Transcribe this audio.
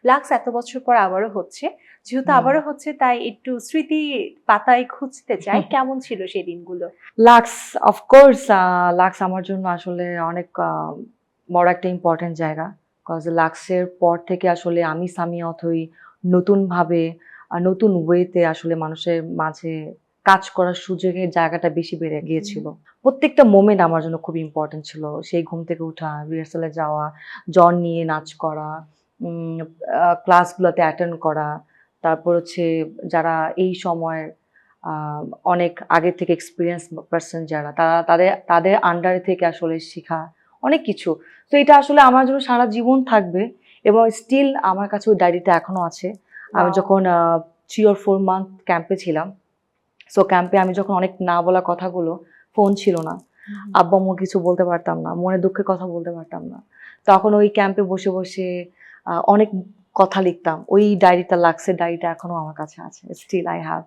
Lux এত বছর পর আবারও হচ্ছে, যেহেতু আবারও হচ্ছে তাই একটু স্মৃতি পাতায় খুঁজতে চাই, কেমন ছিল সেই দিনগুলো? লাক্স, অফকোর্স, লাক্স আমার জন্য আসলে অনেক বড় একটা ইম্পর্টেন্ট জায়গা। কজ লাক্সের পর থেকে আসলে আমি সামিয়া অথই নতুনভাবে নতুন ওয়েতে আসলে মানুষের মাঝে কাজ করার সুযোগের জায়গাটা বেশি বেড়ে গিয়েছিল। প্রত্যেকটা মোমেন্ট আমার জন্য খুব ইম্পর্টেন্ট ছিল। সেই ঘুম থেকে উঠা, রিহার্সালে যাওয়া, জন নিয়ে নাচ করা, ক্লাসগুলোতে অ্যাটেন্ড করা, তারপর হচ্ছে যারা এই সময়ের অনেক আগে থেকে এক্সপিরিয়েন্স পারসন যারা তাদের তাদের আন্ডারে থেকে আসলে শেখা অনেক কিছু। তো এটা আসলে আমার জন্য সারা জীবন থাকবে এবং স্টিল আমার কাছে ওই ডায়েরিটা এখনো আছে। আমি Wow. যখন 3 or 4 মান্থ ক্যাম্পে ছিলাম, সো ক্যাম্পে আমি যখন অনেক না বলা কথাগুলো, ফোন ছিল না, আব্বু আম্মু কিছু বলতে পারতাম না, মনে দুঃখের কথা বলতে পারতাম না, তখন ওই ক্যাম্পে বসে বসে অনেক কথা লিখতাম। ওই ডায়েরিটা, লাক্সের ডায়েরিটা এখনো আমার কাছে আছে, স্টিল আই হ্যাভ।